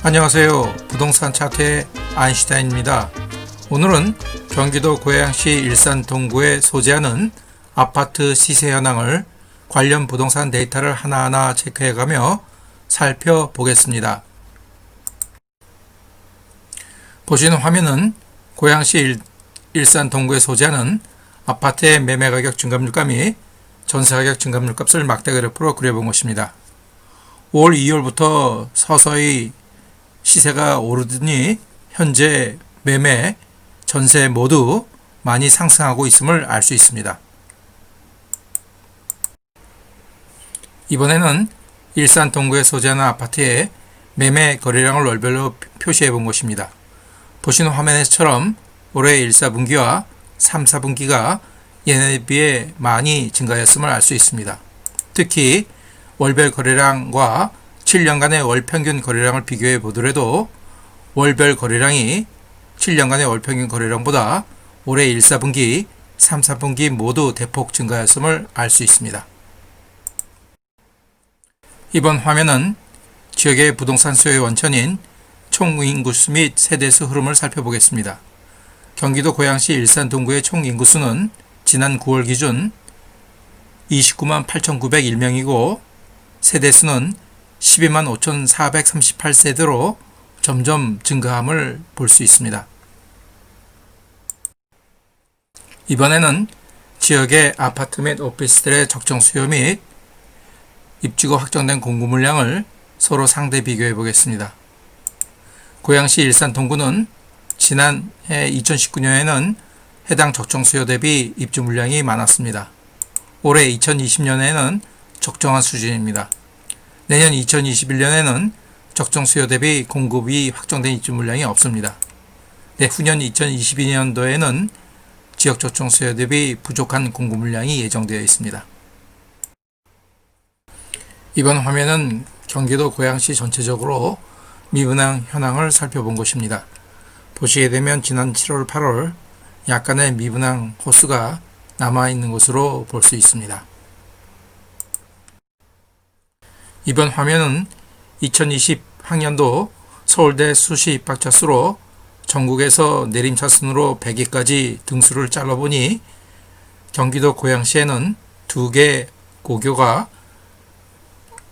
안녕하세요. 부동산 차트의 아인슈타인입니다. 오늘은 경기도 고양시 일산 동구에 소재하는 아파트 시세 현황을 관련 부동산 데이터를 하나하나 체크해가며 살펴보겠습니다. 보시는 화면은 고양시 일산 동구에 소재하는 아파트의 매매가격 증감률가 및 전세가격 증감률값을 막대 그래프로 그려본 것입니다. 5월 2월부터 서서히 시세가 오르더니 현재 매매, 전세 모두 많이 상승하고 있음을 알 수 있습니다. 이번에는 일산 동구에 소재하는 아파트의 매매 거래량을 월별로 표시해 본 것입니다. 보시는 화면에서처럼 올해 1, 4분기와 3, 4분기가 예년에 비해 많이 증가했음을 알 수 있습니다. 특히 월별 거래량과 7년간의 월 평균 거래량을 비교해 보더라도 월별 거래량이 7년간의 월 평균 거래량보다 올해 1, 4분기, 3, 4분기 모두 대폭 증가했음을 알 수 있습니다. 이번 화면은 지역의 부동산 수요의 원천인 총인구수 및 세대수 흐름을 살펴보겠습니다. 경기도 고양시 일산 동구의 총인구수는 지난 9월 기준 29만 8,901명이고 세대수는 12만 5,438세대로 점점 증가함을 볼 수 있습니다. 이번에는 지역의 아파트 및 오피스텔의 적정 수요 및 입주가 확정된 공급 물량을 서로 상대 비교해 보겠습니다. 고양시 일산 동구는 지난해 2019년에는 해당 적정 수요 대비 입주 물량이 많았습니다. 올해 2020년에는 적정한 수준입니다. 내년 2021년에는 적정 수요 대비 공급이 확정된 입주 물량이 없습니다. 내후년 2022년도에는 지역 적정 수요 대비 부족한 공급 물량이 예정되어 있습니다. 이번 화면은 경기도 고양시 전체적으로 미분양 현황을 살펴본 것입니다. 보시게 되면 지난 7월, 8월 약간의 미분양 호수가 남아있는 것으로 볼 수 있습니다. 이번 화면은 2020 학년도 서울대 수시 입학자 수로 전국에서 내림차순으로 100위까지 등수를 잘라보니 경기도 고양시에는 2개 고교가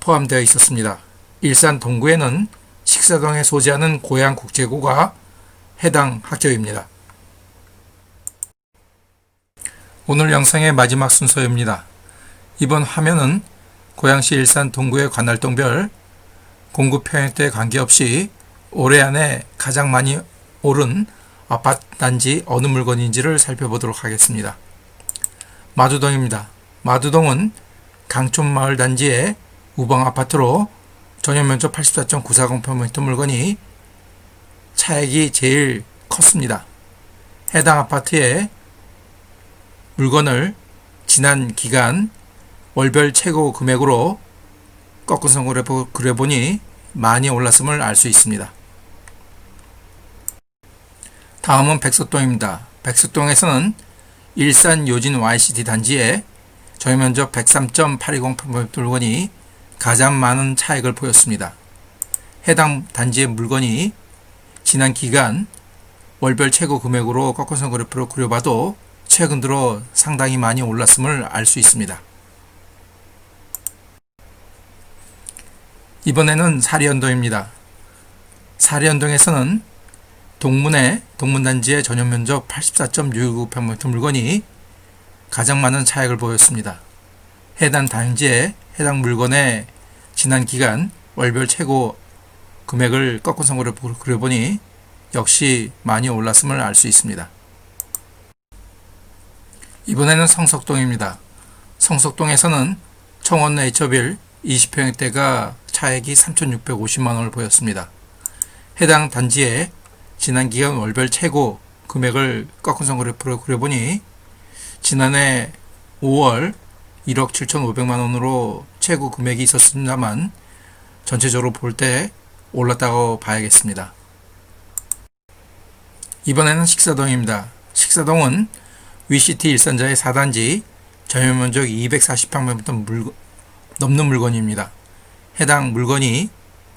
포함되어 있었습니다. 일산 동구에는 식사동에 소재하는 고양국제고가 해당 학교입니다. 오늘 영상의 마지막 순서입니다. 이번 화면은 고양시 일산 동구의 관할동별 공급 평형대에 관계없이 올해 안에 가장 많이 오른 아파트 단지 어느 물건인지를 살펴보도록 하겠습니다. 마두동입니다. 마두동은 강촌마을 단지의 우방 아파트로 전용면적 84.940평미터 물건이 차액이 제일 컸습니다. 해당 아파트의 물건을 지난 기간 월별 최고 금액으로 꺾은 그래프 그려보니 많이 올랐음을 알 수 있습니다. 다음은 백석동입니다. 백석동에서는 일산 요진 YCT 단지에 전용면적 103.820평미터 물건이 가장 많은 차익을 보였습니다. 해당 단지의 물건이 지난 기간 월별 최고 금액으로 꺾은 그래프로 그려봐도 최근 들어 상당히 많이 올랐음을 알 수 있습니다. 이번에는 사리언동입니다. 사리언동에서는 동문의 동문단지의 전용면적 84.619평미터 물건이 가장 많은 차익을 보였습니다. 해당 단지의 해당 물건의 지난 기간 월별 최고 금액을 꺾은 그래프로 그려보니 역시 많이 올랐음을 알 수 있습니다. 이번에는 성석동입니다. 성석동에서는 청원 네이처빌 20평대가 차액이 3,650만원을 보였습니다. 해당 단지의 지난 기간 월별 최고 금액을 꺾은 그래프로 그려보니 지난해 5월 1억 7,500만원으로 최고 금액이 있었습니다만 전체적으로 볼 때 올랐다고 봐야겠습니다. 이번에는 식사동입니다. 식사동은 위시티 일산자의 4단지 전용면적 240평미터 넘는 물건입니다. 해당 물건이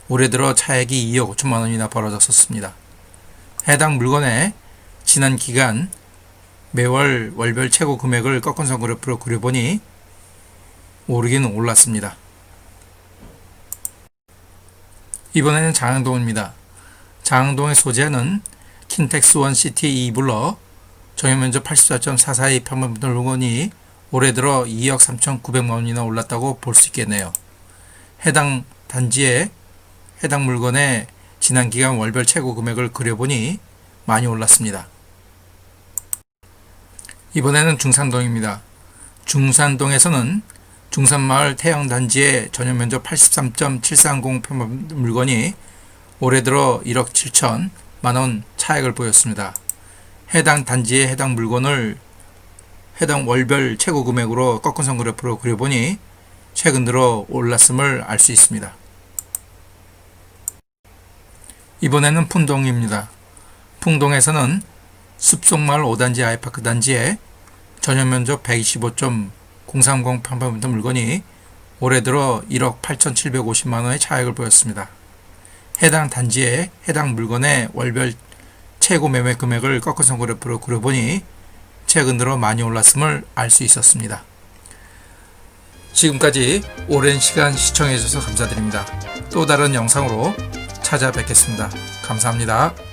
올해 들어 차액이 2억 5천만 원이나 벌어졌었습니다. 해당 물건의 지난 기간 매월 월별 최고 금액을 꺾은선 그래프로 그려보니 오르기는 올랐습니다. 이번에는 장항동입니다. 장항동의 소재는 킨텍스1 시티 이블러 정형면적 84.442 평방미터 물건이 올해 들어 2억 3,900만 원이나 올랐다고 볼 수 있겠네요. 해당 단지의 해당 물건의 지난 기간 월별 최고 금액을 그려보니 많이 올랐습니다. 이번에는 중산동입니다. 중산동에서는 중산마을 태영단지의 전용면적 83.730 평방미터 물건이 올해 들어 1억 7천 만원 차액을 보였습니다. 해당 단지의 해당 물건을 해당 월별 최고 금액으로 꺾은선 그래프로 그려보니 최근 들어 올랐음을 알 수 있습니다. 이번에는 풍동입니다. 풍동에서는 숲속마을 5단지 아이파크 단지의 전용면적 125.030 평방미터 물건이 올해 들어 1억 8,750만 원의 차액을 보였습니다. 해당 단지의 해당 물건의 월별 최고 매매 금액을 꺾은선 그래프로 그려보니 최근 들어 많이 올랐음을 알 수 있었습니다. 지금까지 오랜 시간 시청해 주셔서 감사드립니다. 또 다른 영상으로 찾아뵙겠습니다. 감사합니다.